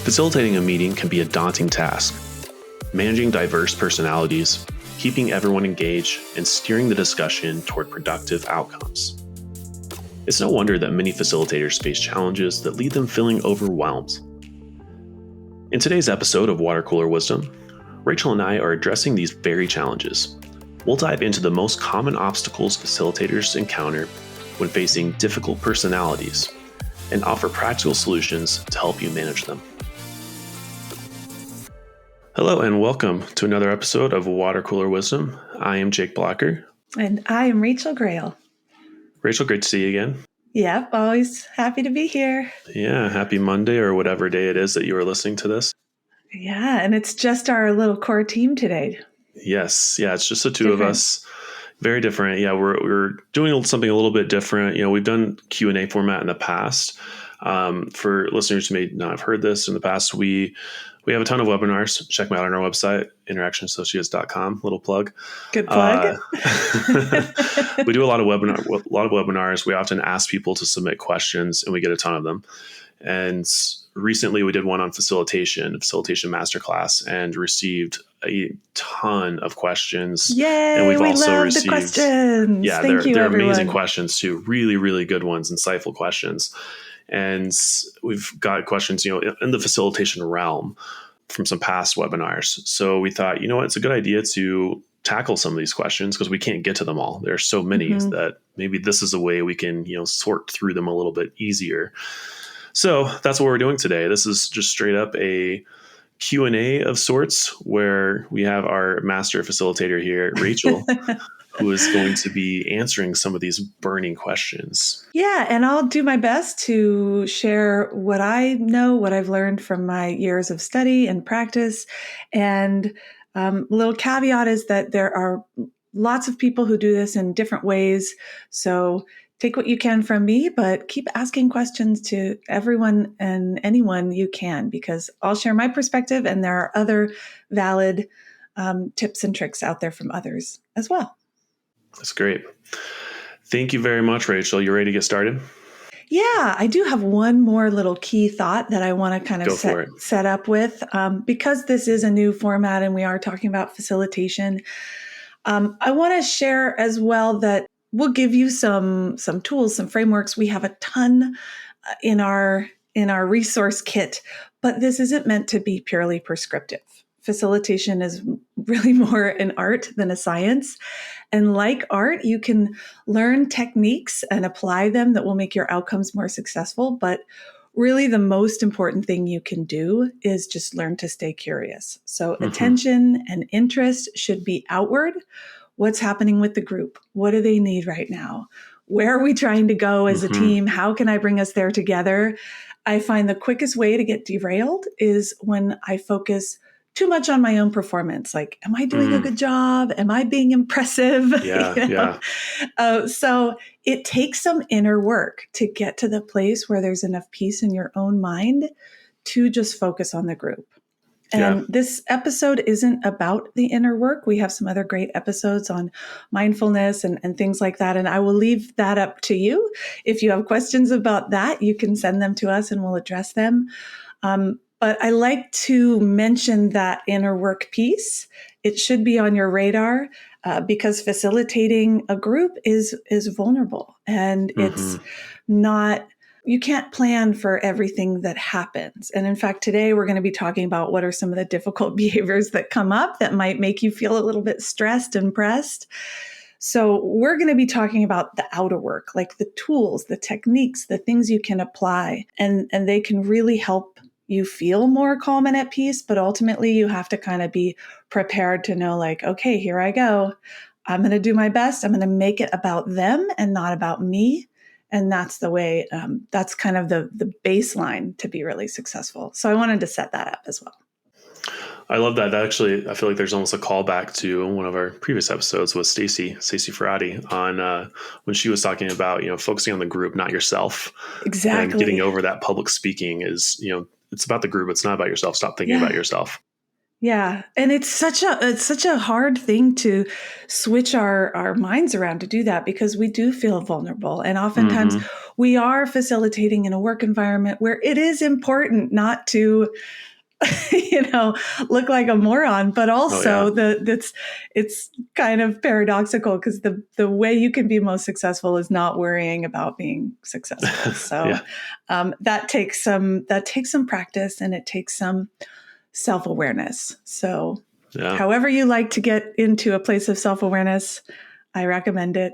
Facilitating a meeting can be a daunting task. Managing diverse personalities, keeping everyone engaged, and steering the discussion toward productive outcomes. It's no wonder that many facilitators face challenges that leave them feeling overwhelmed. In today's episode of Water Cooler Wisdom, Rachael and I are addressing these very challenges. We'll dive into the most common obstacles facilitators encounter when facing difficult personalities and offer practical solutions to help you manage them. Hello and welcome to another episode of Water Cooler Wisdom. I am Jake Blocker. And I am Rachael Grail. Rachael, great to see you again. Yep, always happy to be here. Yeah, happy Monday or whatever day it is that you are listening to this. Yeah, and it's just our little core team today. Yes, yeah, it's just the two of us. Very different. Yeah, we're doing something a little bit different. You know, we've done Q&A format in the past. For listeners who may not have heard this in the past, we have a ton of webinars. Check them out on our website, interactionassociates.com. Little plug. Good plug. We do a lot of webinars. We often ask people to submit questions, and we get a ton of them. And recently, we did one on facilitation Masterclass, and received a ton of questions. Yay! And we've we also love received the questions. Yeah, Thank you, they're everyone. amazing questions too. Really, really good ones, insightful questions. And we've got questions, in the facilitation realm from some past webinars. So we thought, it's a good idea to tackle some of these questions because we can't get to them all. There are so many that maybe this is a way we can, sort through them a little bit easier. So that's what we're doing today. This is just straight up a Q&A of sorts where we have our master facilitator here, Rachael, who is going to be answering some of these burning questions. Yeah, and I'll do my best to share what I know, what I've learned from my years of study and practice. And little caveat is that there are lots of people who do this in different ways. So take what you can from me, but keep asking questions to everyone and anyone you can, because I'll share my perspective and there are other valid tips and tricks out there from others as well. That's great. Thank you very much, Rachael. You ready to get started? Yeah, I do have one more little key thought that I want to kind of set up with. Because this is a new format and we are talking about facilitation, I want to share as well that we'll give you some tools, some frameworks. We have a ton in our resource kit, but this isn't meant to be purely prescriptive. Facilitation is really more an art than a science. And like art, you can learn techniques and apply them that will make your outcomes more successful. But really the most important thing you can do is just learn to stay curious. So attention and interest should be outward. What's happening with the group? What do they need right now? Where are we trying to go as a team? How can I bring us there together? I find the quickest way to get derailed is when I focus too much on my own performance. Like, am I doing a good job? Am I being impressive? Yeah. So it takes some inner work to get to the place where there's enough peace in your own mind to just focus on the group. And this episode isn't about the inner work. We have some other great episodes on mindfulness and things like that. And I will leave that up to you. If you have questions about that, you can send them to us and we'll address them. But I like to mention that inner work piece. It should be on your radar because facilitating a group is vulnerable and it's not. You can't plan for everything that happens. And in fact, today we're going to be talking about what are some of the difficult behaviors that come up that might make you feel a little bit stressed and pressed. So we're going to be talking about the outer work, like the tools, the techniques, the things you can apply, and they can really help you feel more calm and at peace. But ultimately, you have to kind of be prepared to know, like, okay, here I go. I'm going to do my best. I'm going to make it about them and not about me. And that's the way, that's kind of the baseline to be really successful. So I wanted to set that up as well. I love that. That actually, I feel like there's almost a callback to one of our previous episodes with Stacey Ferrati on when she was talking about, focusing on the group, not yourself. Exactly. And getting over that public speaking is, it's about the group. It's not about yourself. Stop thinking about yourself. Yeah. And it's such a hard thing to switch our minds around to do that, because we do feel vulnerable. And oftentimes Mm-hmm. we are facilitating in a work environment where it is important not to, look like a moron, but Oh also yeah. it's kind of paradoxical, because the way you can be most successful is not worrying about being successful. So Yeah. that takes some practice, and it takes some self-awareness. So Yeah. however you like to get into a place of self-awareness, I recommend it.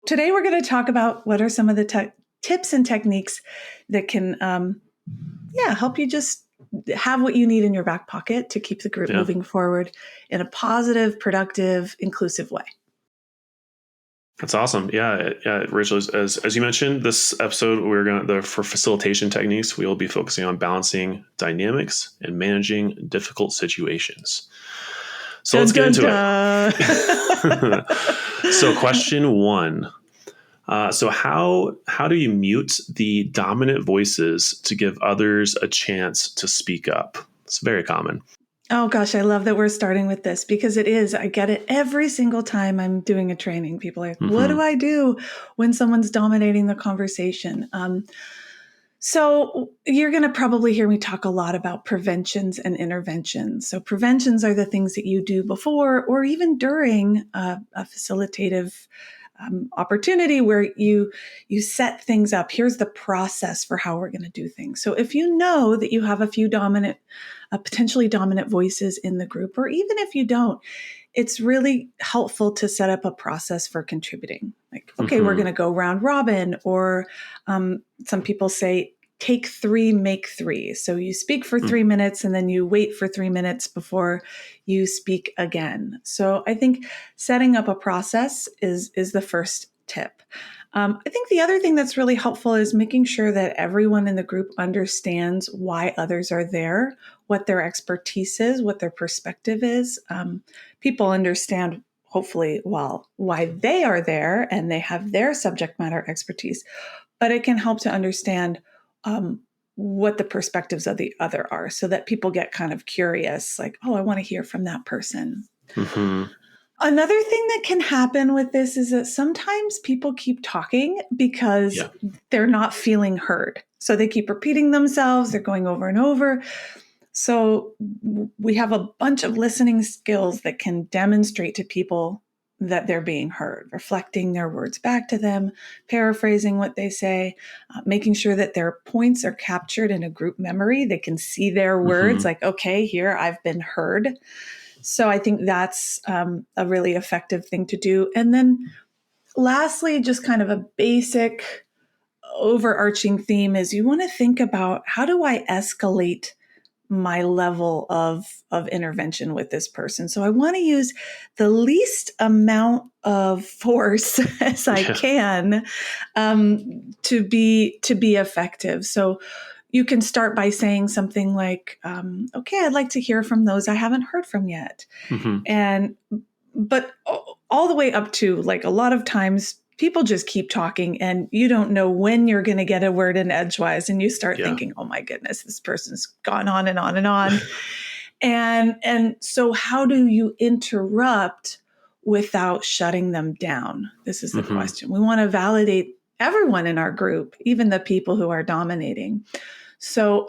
Today we're going to talk about what are some of the tips and techniques that can help you just have what you need in your back pocket to keep the group Yeah. moving forward in a positive, productive, inclusive way. That's awesome. Yeah, yeah, Rachel, as you mentioned, this episode for facilitation techniques, we will be focusing on balancing dynamics and managing difficult situations. So Dun, let's get dun, into dun. it. So question 1. So how do you mute the dominant voices to give others a chance to speak up? It's very common. Oh gosh, I love that we're starting with this, because it is. I get it every single time I'm doing a training. People are like, what Mm-hmm. do I do when someone's dominating the conversation? So you're going to probably hear me talk a lot about preventions and interventions. So preventions are the things that you do before or even during a facilitative opportunity, where you set things up. Here's the process for how we're going to do things. So if you know that you have a few potentially dominant voices in the group, or even if you don't, it's really helpful to set up a process for contributing. Like, okay, we're going to go round robin, or some people say, take 3, make 3. So you speak for 3 minutes and then you wait for 3 minutes before you speak again. So I think setting up a process is the first tip. I think the other thing that's really helpful is making sure that everyone in the group understands why others are there, what their expertise is, what their perspective is. People understand, hopefully, well, why they are there, and they have their subject matter expertise, but it can help to understand what the perspectives of the other are, so that people get kind of curious, like, oh, I want to hear from that person. Mm-hmm. Another thing that can happen with this is that sometimes people keep talking because they're not feeling heard. So they keep repeating themselves, they're going over and over. So we have a bunch of listening skills that can demonstrate to people that they're being heard, reflecting their words back to them, paraphrasing what they say, making sure that their points are captured in a group memory. They can see their words, like, okay, here, I've been heard. So I think that's a really effective thing to do. And then lastly, just kind of a basic overarching theme is you want to think about, how do I escalate my level of intervention with this person? So I want to use the least amount of force as I can to be effective. So you can start by saying something like, okay, I'd like to hear from those I haven't heard from yet. And but all the way up to, like, a lot of times people just keep talking and you don't know when you're going to get a word in edgewise, and you start thinking, oh my goodness, this person's gone on and on and on. and so how do you interrupt without shutting them down? This is the question. We want to validate everyone in our group, even the people who are dominating. So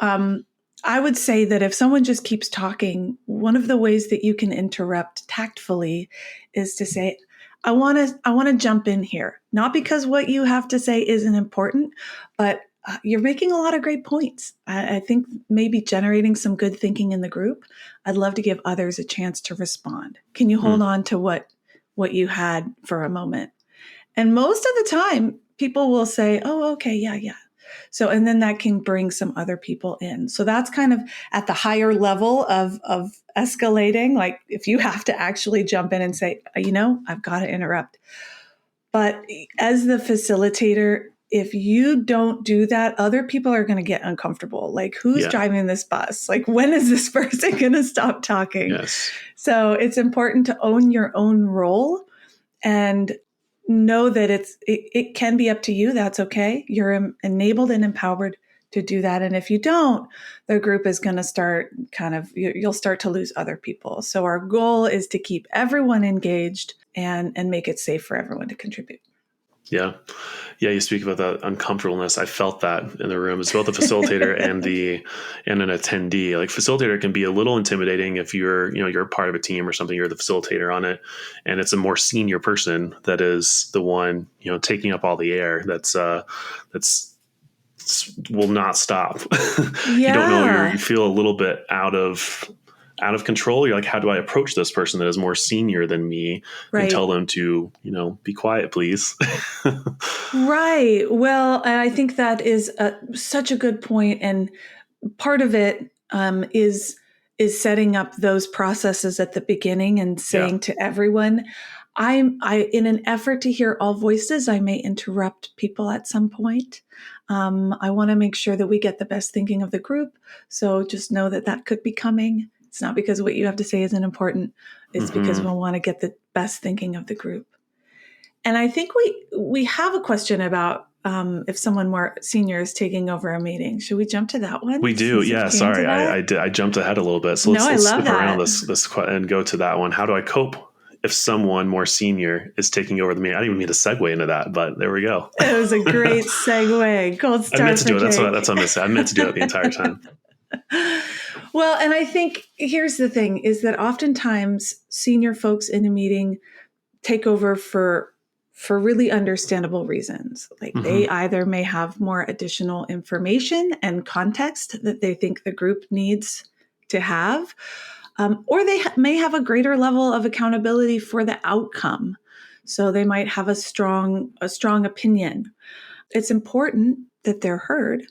I would say that if someone just keeps talking, one of the ways that you can interrupt tactfully is to say, I want to jump in here, not because what you have to say isn't important, but you're making a lot of great points. I think maybe generating some good thinking in the group. I'd love to give others a chance to respond. Can you hold on to what you had for a moment? And most of the time, people will say, oh, okay, yeah. So, and then that can bring some other people in. So that's kind of at the higher level of escalating. Like, if you have to actually jump in and say, I've got to interrupt. But as the facilitator, if you don't do that, other people are going to get uncomfortable. Like, who's driving this bus? Like, when is this person going to stop talking? Yes. So it's important to own your own role and know that it can be up to you. That's okay. You're enabled and empowered to do that. And if you don't, the group is going to start you'll start to lose other people. So our goal is to keep everyone engaged and make it safe for everyone to contribute. Yeah. Yeah. You speak about that uncomfortableness. I felt that in the room. It's both the facilitator and an attendee. Like facilitator can be a little intimidating if you're part of a team or something, you're the facilitator on it. And it's a more senior person that is the one, taking up all the air. That's will not stop. Yeah. You don't know, you feel a little bit out of control. You're like, how do I approach this person that is more senior than me and tell them to, be quiet, please. Right. Well, I think that is such a good point. And part of it is setting up those processes at the beginning and saying to everyone, I in an effort to hear all voices, I may interrupt people at some point. I want to make sure that we get the best thinking of the group. So just know that could be coming. It's not because what you have to say isn't important. It's because we want to get the best thinking of the group. And I think we have a question about if someone more senior is taking over a meeting. Should we jump to that one? We do. Yeah. Sorry. I jumped ahead a little bit. So let's skip around this and go to that one. How do I cope if someone more senior is taking over the meeting? I didn't even mean to segue into that, but there we go. It was a great segue. Gold star. I meant to do it. That's what I'm going to say. I meant to do it the entire time. Well, and I think here's the thing is that oftentimes senior folks in a meeting take over for really understandable reasons. Like they either may have more additional information and context that they think the group needs to have, or they may have a greater level of accountability for the outcome. So they might have a strong opinion. It's important that they're heard,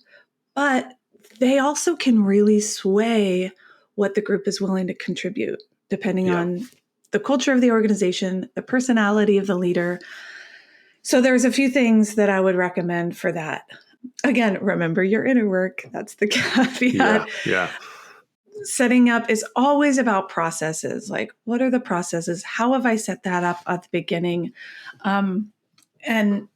but they also can really sway what the group is willing to contribute, depending on the culture of the organization, the personality of the leader. So there's a few things that I would recommend for that. Again, remember your inner work. That's the caveat. Yeah. Setting up is always about processes. Like, what are the processes? How have I set that up at the beginning? And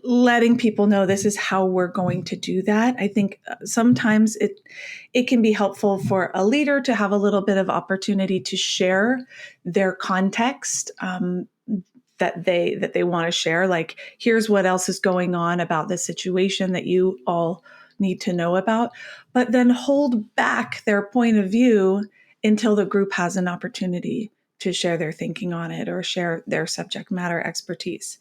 letting people know this is how we're going to do that. I think sometimes it can be helpful for a leader to have a little bit of opportunity to share their context that they want to share. Like, here's what else is going on about this situation that you all need to know about, but then hold back their point of view until the group has an opportunity to share their thinking on it or share their subject matter expertise.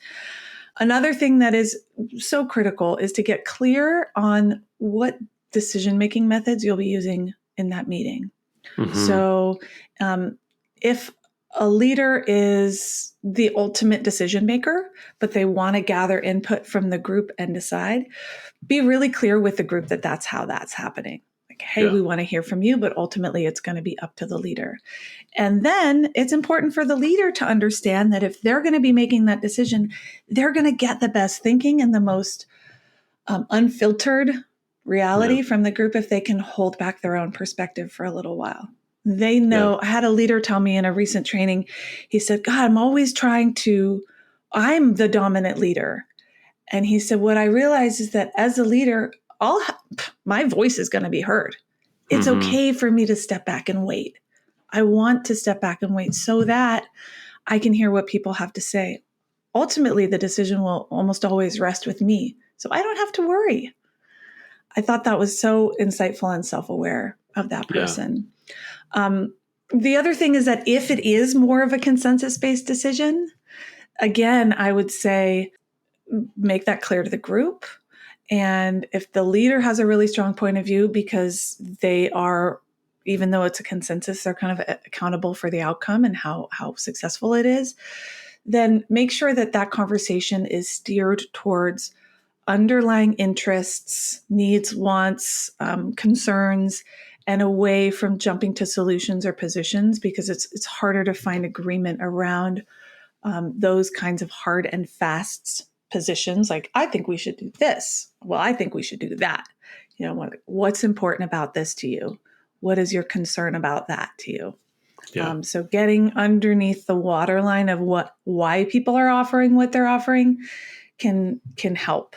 Another thing that is so critical is to get clear on what decision-making methods you'll be using in that meeting. So if a leader is the ultimate decision maker, but they want to gather input from the group and decide, be really clear with the group that that's how that's happening. Like, hey, we want to hear from you, but ultimately it's going to be up to the leader. And then it's important for the leader to understand that if they're going to be making that decision, they're going to get the best thinking and the most unfiltered reality from the group if they can hold back their own perspective for a little while. They know. I had a leader tell me in a recent training, he said, God, I'm the dominant leader. And he said, what I realize is that as a leader, my voice is going to be heard. It's okay for me to step back and wait. I want to step back and wait so that I can hear what people have to say. Ultimately, the decision will almost always rest with me, so I don't have to worry. I thought that was so insightful and self-aware of that person. The other thing is that if it is more of a consensus-based decision, again, I would say make that clear to the group. And if the leader has a really strong point of view because they are, even though it's a consensus, they're kind of accountable for the outcome and how successful it is, then make sure that conversation is steered towards underlying interests, needs, wants, concerns, and away from jumping to solutions or positions, because it's harder to find agreement around those kinds of hard and fast positions. Like, I think we should do this. Well, I think we should do that. What's important about this to you? What is your concern about that to you? So getting underneath the waterline of why people are offering what they're offering can help.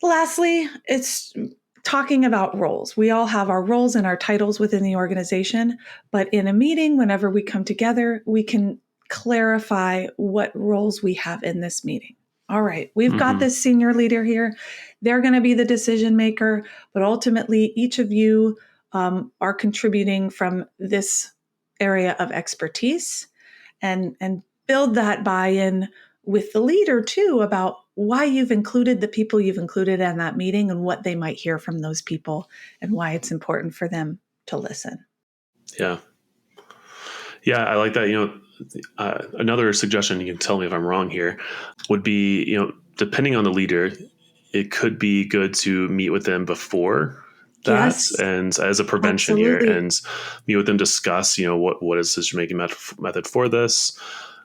Lastly, it's talking about roles. We all have our roles and our titles within the organization, but in a meeting, whenever we come together, we can clarify what roles we have in this meeting. All right, we've got this senior leader here. They're going to be the decision maker, but ultimately, each of you are contributing from this area of expertise, and build that buy-in with the leader too about why you've included the people you've included in that meeting and what they might hear from those people and why it's important for them to listen. Yeah. Yeah, I like that. Another suggestion, you can tell me if I'm wrong here, would be, depending on the leader, it could be good to meet with them before that, Yes, and as a prevention here, absolutely. and meet with them, discuss, what is decision making method for this,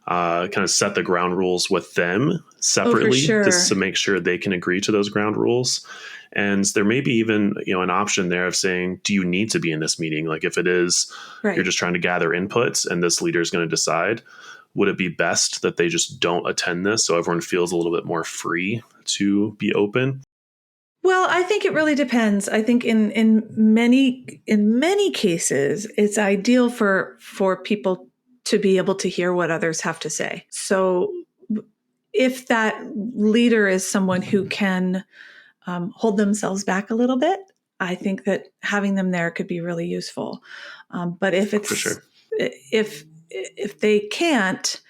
kind of set the ground rules with them separately, sure. just to make sure they can agree to those ground rules. And there may be even, an option there of saying, do you need to be in this meeting? Like if it is, Right. you're just trying to gather inputs and this leader is going to decide, would it be best that they just don't attend this so everyone feels a little bit more free to be open? Well, I think it really depends. I think in many cases, it's ideal for people to be able to hear what others have to say. So if that leader is someone who can hold themselves back a little bit, I think that having them there could be really useful. But if it's For sure. if they can't,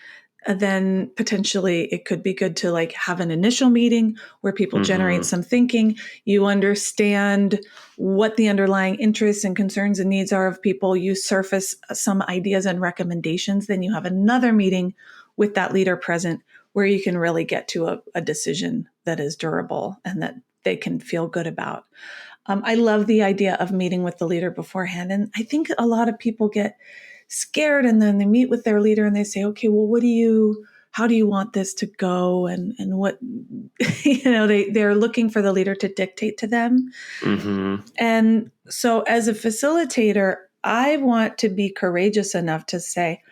then potentially it could be good to like have an initial meeting where people generate some thinking. You understand what the underlying interests and concerns and needs are of people. You surface some ideas and recommendations. Then you have another meeting with that leader present where you can really get to a decision that is durable and that they can feel good about. I love the idea of meeting with the leader beforehand. And I think a lot of people get scared and then they meet with their leader and they say, okay, well, how do you want this to go? And what, they're looking for the leader to dictate to them. And so as a facilitator, I want to be courageous enough to say,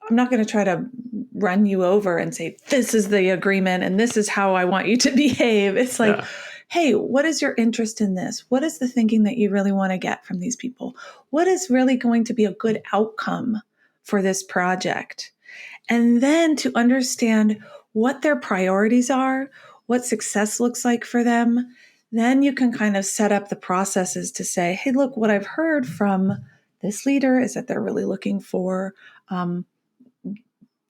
I'm not going to try to run you over and say, this is the agreement and this is how I want you to behave. It's like, hey, what is your interest in this? What is the thinking that you really want to get from these people? What is really going to be a good outcome for this project? And then to understand what their priorities are, what success looks like for them, then you can kind of set up the processes to say, hey, look, what I've heard from this leader is that they're really looking for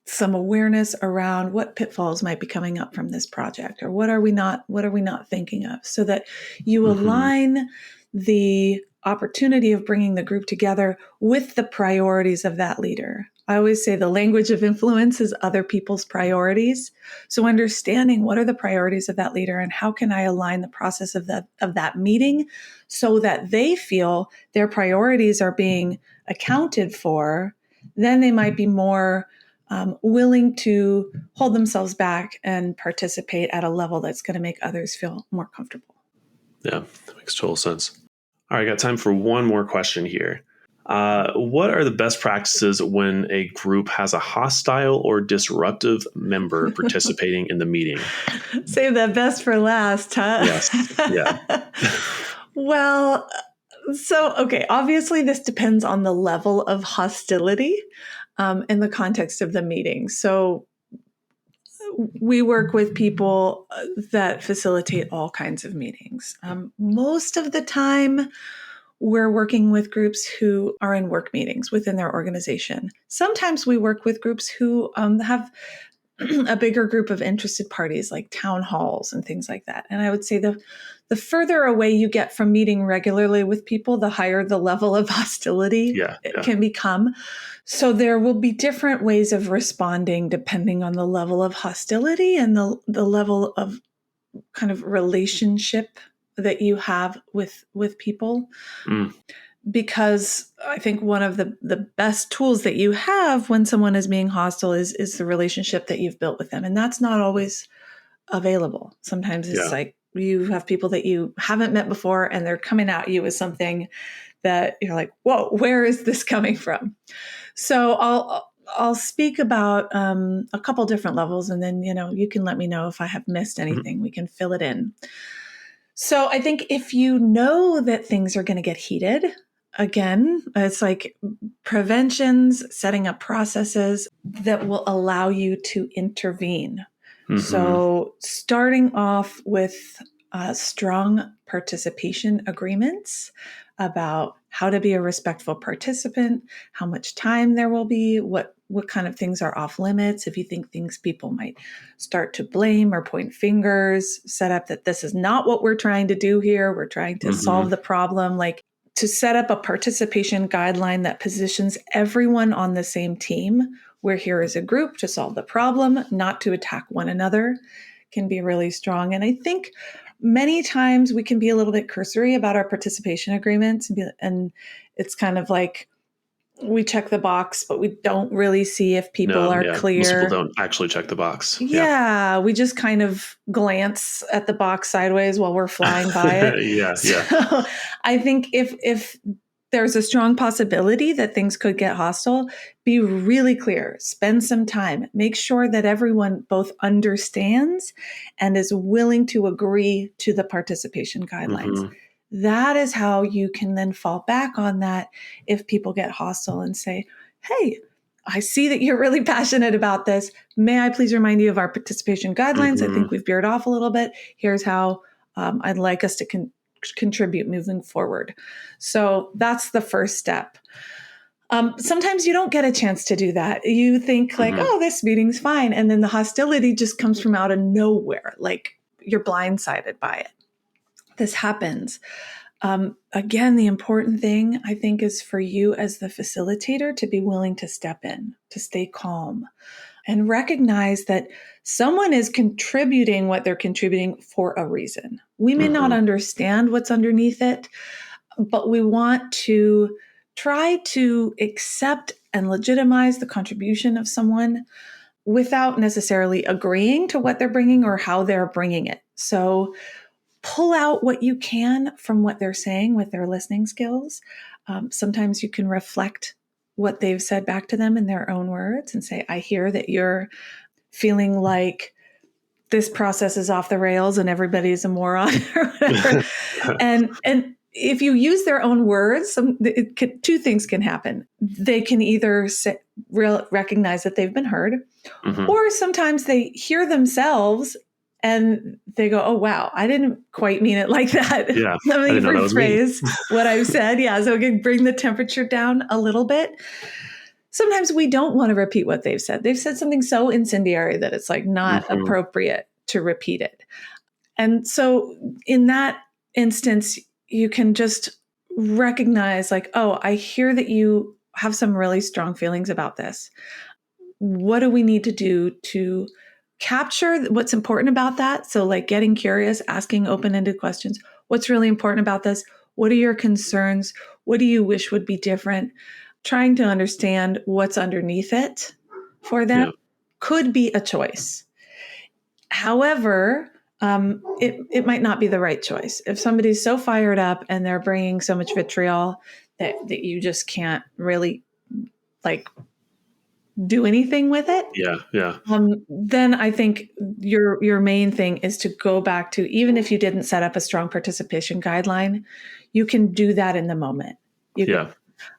some awareness around what pitfalls might be coming up from this project, or what are we not thinking of, so that you align the opportunity of bringing the group together with the priorities of that leader. I always say the language of influence is other people's priorities. So understanding what are the priorities of that leader and how can I align the process of that meeting so that they feel their priorities are being accounted for, then they might be more willing to hold themselves back and participate at a level that's going to make others feel more comfortable. Yeah, that makes total sense. All right, I got time for one more question here. What are the best practices when a group has a hostile or disruptive member participating in the meeting? Save that best for last, huh? Yes. Yeah. Well, okay, obviously this depends on the level of hostility in the context of the meeting. So we work with people that facilitate all kinds of meetings. Most of the time, we're working with groups who are in work meetings within their organization. Sometimes we work with groups who have a bigger group of interested parties, like town halls and things like that. And I would say the further away you get from meeting regularly with people, the higher the level of hostility it can become. So there will be different ways of responding depending on the level of hostility and the level of kind of relationship that you have with people. Because I think one of the best tools that you have when someone is being hostile is the relationship that you've built with them. And that's not always available. Sometimes it's like you have people that you haven't met before and they're coming at you with something that you're like, whoa, where is this coming from? So I'll speak about a couple different levels, and then you can let me know if I have missed anything. We can fill it in. So I think if you know that things are going to get heated, again, it's like preventions, setting up processes that will allow you to intervene. Mm-hmm. So starting off with strong participation agreements about how to be a respectful participant, how much time there will be, what kind of things are off limits. If you think things people might start to blame or point fingers, set up that this is not what we're trying to do here. We're trying to solve the problem. Like, to set up a participation guideline that positions everyone on the same team. We're here as a group to solve the problem, not to attack one another, can be really strong. And I think many times we can be a little bit cursory about our participation agreements, and it's kind of like we check the box, but we don't really see if people are clear. Most people don't actually check the box. Yeah, we just kind of glance at the box sideways while we're flying by it. So I think if there's a strong possibility that things could get hostile, be really clear, spend some time, make sure that everyone both understands and is willing to agree to the participation guidelines. Mm-hmm. That is how you can then fall back on that if people get hostile and say, hey, I see that you're really passionate about this. May I please remind you of our participation guidelines? Mm-hmm. I think we've veered off a little bit. Here's how I'd like us to contribute moving forward. So that's the first step. Sometimes you don't get a chance to do that. You think like, mm-hmm. oh, this meeting's fine. And then the hostility just comes from out of nowhere. Like you're blindsided by it. This happens. Again, the important thing, I think, is for you as the facilitator to be willing to step in, to stay calm, and recognize that someone is contributing what they're contributing for a reason. We may mm-hmm. not understand what's underneath it, but we want to try to accept and legitimize the contribution of someone without necessarily agreeing to what they're bringing or how they're bringing it. So pull out what you can from what they're saying with their listening skills. Sometimes you can reflect what they've said back to them in their own words and say, I hear that you're feeling like this process is off the rails and everybody's a moron or whatever. and if you use their own words, two things can happen. They can either recognize that they've been heard, mm-hmm. or sometimes they hear themselves and they go, oh, wow, I didn't quite mean it like that. Yeah, Let me rephrase what I've said. Yeah, so it can bring the temperature down a little bit. Sometimes we don't want to repeat what they've said. They've said something so incendiary that it's like not mm-hmm. appropriate to repeat it. And so in that instance, you can just recognize like, oh, I hear that you have some really strong feelings about this. What do we need to do to capture what's important about that? So like getting curious, asking open-ended questions. What's really important about this? What are your concerns? What do you wish would be different? Trying to understand what's underneath it for them could be a choice. However, it might not be the right choice. If somebody's so fired up and they're bringing so much vitriol that you just can't really like do anything with it. Yeah. Then I think your main thing is to go back to, even if you didn't set up a strong participation guideline, you can do that in the moment.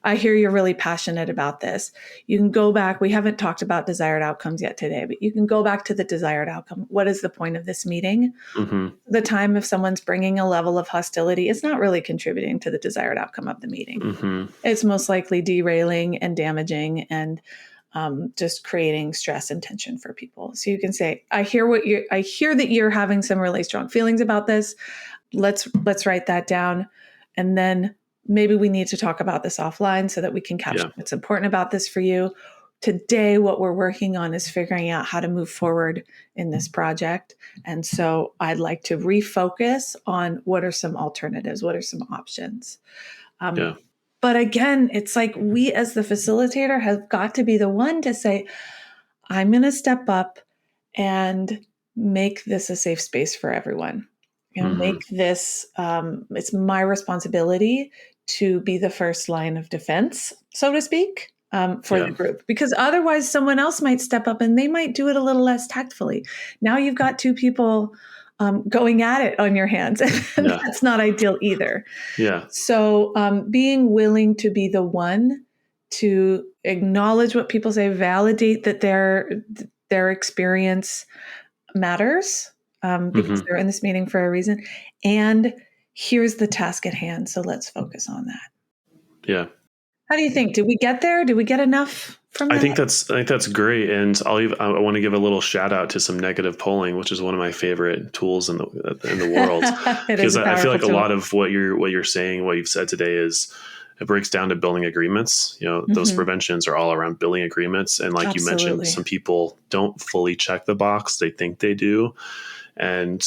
I hear you're really passionate about this. You can go back. We haven't talked about desired outcomes yet today, but you can go back to the desired outcome. What is the point of this meeting? Mm-hmm. The time if someone's bringing a level of hostility, it's not really contributing to the desired outcome of the meeting. Mm-hmm. It's most likely derailing and damaging and just creating stress and tension for people. So you can say, I hear that you're having some really strong feelings about this. Let's write that down. And then maybe we need to talk about this offline so that we can capture what's important about this for you. Today, what we're working on is figuring out how to move forward in this project. And so I'd like to refocus on what are some alternatives, what are some options. But again, it's like we as the facilitator have got to be the one to say, I'm going to step up and make this a safe space for everyone. Mm-hmm. Make this, it's my responsibility to be the first line of defense, so to speak, for the group. Because otherwise someone else might step up and they might do it a little less tactfully. Now you've got two people going at it on your hands. And that's not ideal either. Yeah. So being willing to be the one to acknowledge what people say, validate that their experience matters because they're in this meeting for a reason. And here's the task at hand. So let's focus on that. Yeah. How do you think? Did we get there? Did we get enough from that? I think that's great. And I want to give a little shout out to some negative polling, which is one of my favorite tools in the world. Because I feel like a lot of what you're saying, what you've said today is it breaks down to building agreements. Those preventions are all around building agreements. And like you mentioned, some people don't fully check the box. They think they do. And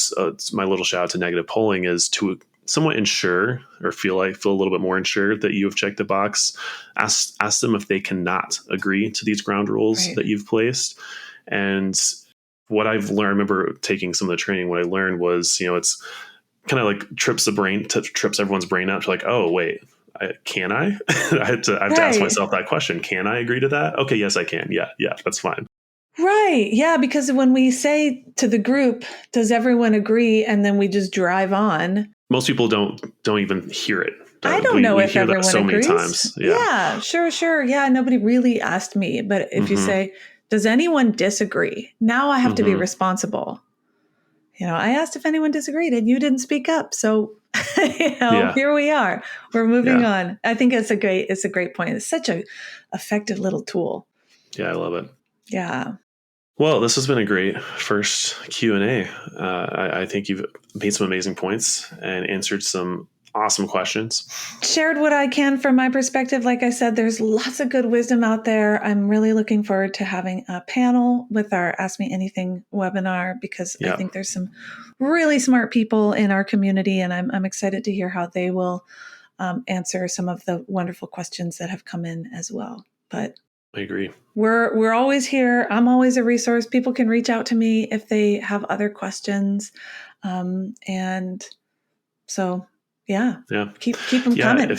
my little shout out to negative polling is to somewhat ensure or feel a little bit more ensured that you have checked the box. Ask them if they cannot agree to these ground rules that you've placed. And what I've learned, I remember taking some of the training, what I learned was, it's kind of like trips everyone's brain out to like, oh, wait, can I? I have to ask myself that question. Can I agree to that? Okay, yes, I can. Yeah, that's fine. Right. Yeah. Because when we say to the group, does everyone agree? And then we just drive on. Most people don't even hear it. I don't know if everyone agrees. Many times. Yeah, sure. Yeah. Nobody really asked me. But if you say, does anyone disagree? Now I have to be responsible. I asked if anyone disagreed and you didn't speak up. So, here we are. We're moving on. I think it's a great point. It's such an effective little tool. Yeah, I love it. Yeah. Well, this has been a great first Q&A. I think you've made some amazing points and answered some awesome questions. Shared what I can from my perspective. Like I said, there's lots of good wisdom out there. I'm really looking forward to having a panel with our Ask Me Anything webinar because I think there's some really smart people in our community, and I'm excited to hear how they will answer some of the wonderful questions that have come in as well. But I agree. We're always here. I'm always a resource. People can reach out to me if they have other questions. And so, keep them coming.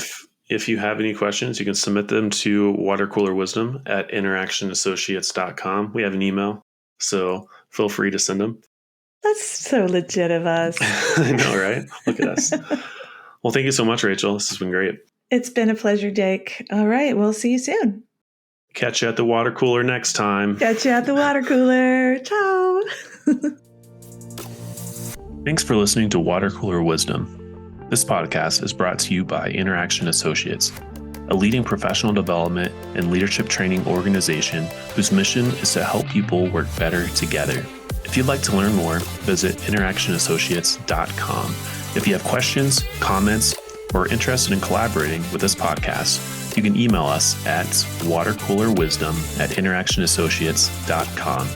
If you have any questions, you can submit them to watercoolerwisdom@interactionassociates.com. We have an email, so feel free to send them. That's so legit of us. I know, right? Look at us. Well, thank you so much, Rachel. This has been great. It's been a pleasure, Jake. All right. We'll see you soon. Catch you at the water cooler next time. Catch you at the water cooler. Ciao. Thanks for listening to Water Cooler Wisdom. This podcast is brought to you by Interaction Associates, a leading professional development and leadership training organization whose mission is to help people work better together. If you'd like to learn more, visit interactionassociates.com. If you have questions, comments, or are interested in collaborating with this podcast, you can email us at watercoolerwisdom@interactionassociates.com.